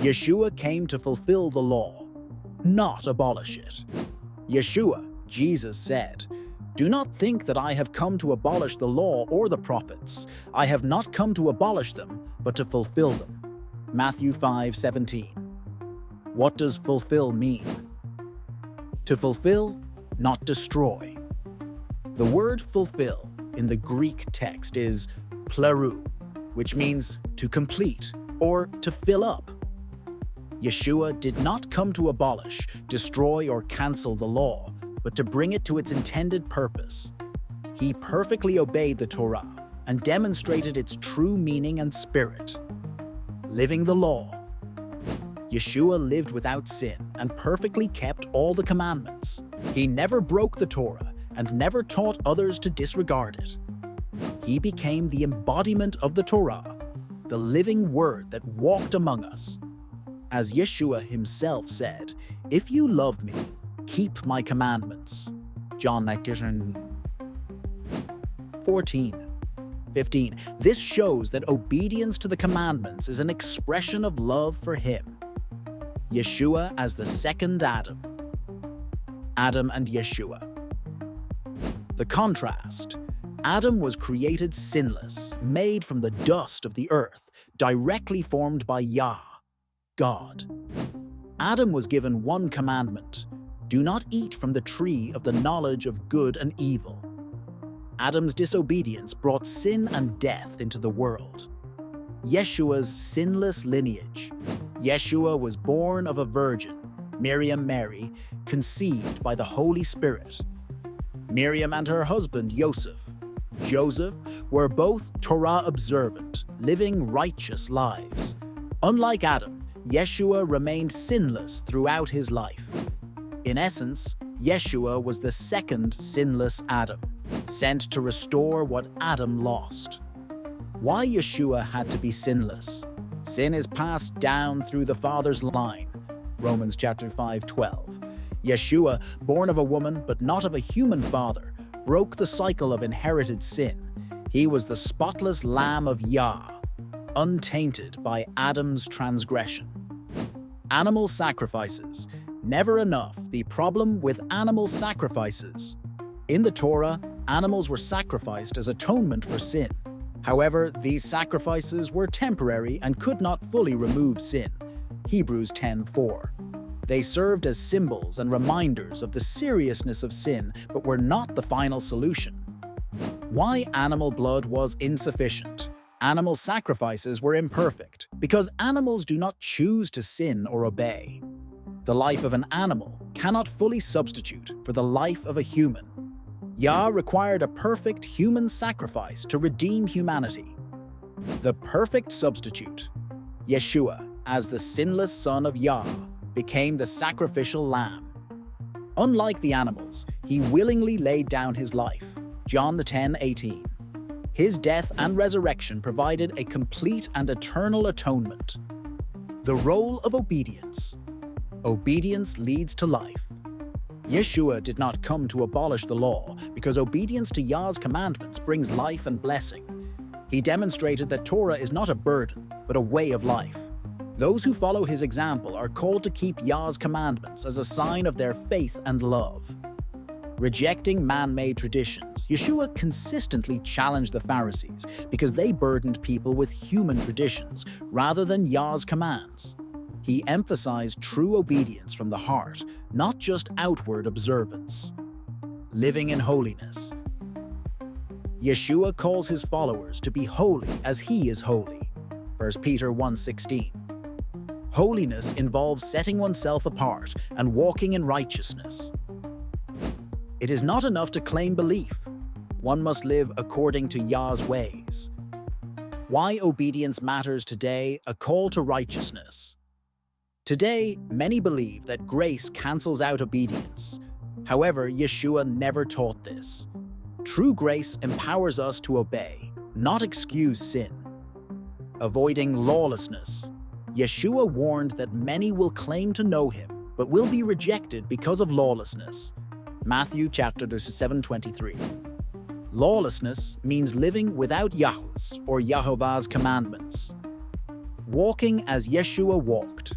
Yeshua came to fulfill the law, not abolish it. Yeshua, Jesus said, "Do not think that I have come to abolish the law or the prophets. I have not come to abolish them, but to fulfill them." Matthew 5:17. What does fulfill mean? To fulfill, not destroy. The word fulfill in the Greek text is plerou, which means to complete or to fill up. Yeshua did not come to abolish, destroy, or cancel the law, but to bring it to its intended purpose. He perfectly obeyed the Torah and demonstrated its true meaning and spirit. Living the law. Yeshua lived without sin and perfectly kept all the commandments. He never broke the Torah and never taught others to disregard it. He became the embodiment of the Torah, the living word that walked among us. As Yeshua himself said, "If you love me, keep my commandments." John 14:15. This shows that obedience to the commandments is an expression of love for him. Yeshua as the second Adam. Adam and Yeshua. The contrast. Adam was created sinless, made from the dust of the earth, directly formed by Yah, God. Adam was given one commandment: do not eat from the tree of the knowledge of good and evil. Adam's disobedience brought sin and death into the world. Yeshua's sinless lineage. Yeshua was born of a virgin, Miriam Mary, conceived by the Holy Spirit. Miriam and her husband Joseph, were both Torah observant, living righteous lives. Unlike Adam, Yeshua remained sinless throughout his life. In essence, Yeshua was the second sinless Adam, sent to restore what Adam lost. Why Yeshua had to be sinless? Sin is passed down through the father's line. Romans chapter 5:12. Yeshua, born of a woman but not of a human father, broke the cycle of inherited sin. He was the spotless Lamb of Yah, untainted by Adam's transgression. Animal sacrifices. Never enough. The problem with animal sacrifices. In the Torah, animals were sacrificed as atonement for sin. However, these sacrifices were temporary and could not fully remove sin. Hebrews 10:4. They served as symbols and reminders of the seriousness of sin, but were not the final solution. Why animal blood was insufficient? Animal sacrifices were imperfect because animals do not choose to sin or obey. The life of an animal cannot fully substitute for the life of a human. Yah required a perfect human sacrifice to redeem humanity. The perfect substitute, Yeshua, as the sinless Son of Yah, became the sacrificial lamb. Unlike the animals, he willingly laid down his life. John 10:18. His death and resurrection provided a complete and eternal atonement. The role of obedience. Obedience leads to life. Yeshua did not come to abolish the law because obedience to Yah's commandments brings life and blessing. He demonstrated that Torah is not a burden, but a way of life. Those who follow his example are called to keep Yah's commandments as a sign of their faith and love. Rejecting man-made traditions, Yeshua consistently challenged the Pharisees because they burdened people with human traditions rather than Yah's commands. He emphasized true obedience from the heart, not just outward observance. Living in holiness. Yeshua calls his followers to be holy as he is holy. 1 Peter 1:16. Holiness involves setting oneself apart and walking in righteousness. It is not enough to claim belief. One must live according to Yah's ways. Why obedience matters today, a call to righteousness. Today, many believe that grace cancels out obedience. However, Yeshua never taught this. True grace empowers us to obey, not excuse sin. Avoiding lawlessness. Yeshua warned that many will claim to know him, but will be rejected because of lawlessness. Matthew chapter 7:23. Lawlessness means living without Yahweh's or Yehovah's commandments. Walking as Yeshua walked.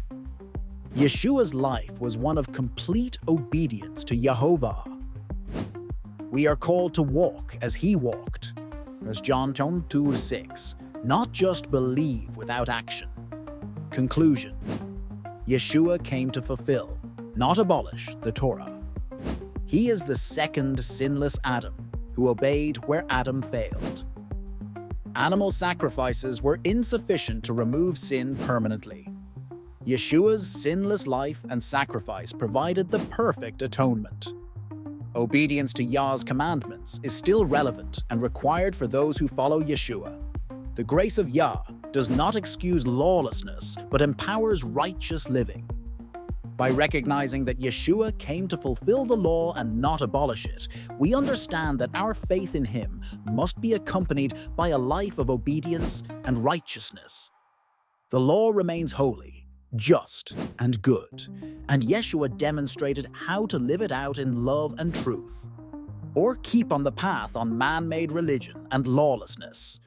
Yeshua's life was one of complete obedience to Yehovah. We are called to walk as he walked, as John 2:6, not just believe without action. Conclusion: Yeshua came to fulfill, not abolish, the Torah. He is the second sinless Adam who obeyed where Adam failed. Animal sacrifices were insufficient to remove sin permanently. Yeshua's sinless life and sacrifice provided the perfect atonement. Obedience to Yah's commandments is still relevant and required for those who follow Yeshua. The grace of Yah does not excuse lawlessness, but empowers righteous living. By recognizing that Yeshua came to fulfill the law and not abolish it, we understand that our faith in him must be accompanied by a life of obedience and righteousness. The law remains holy, just, and good, and Yeshua demonstrated how to live it out in love and truth, or keep on the path on man-made religion and lawlessness.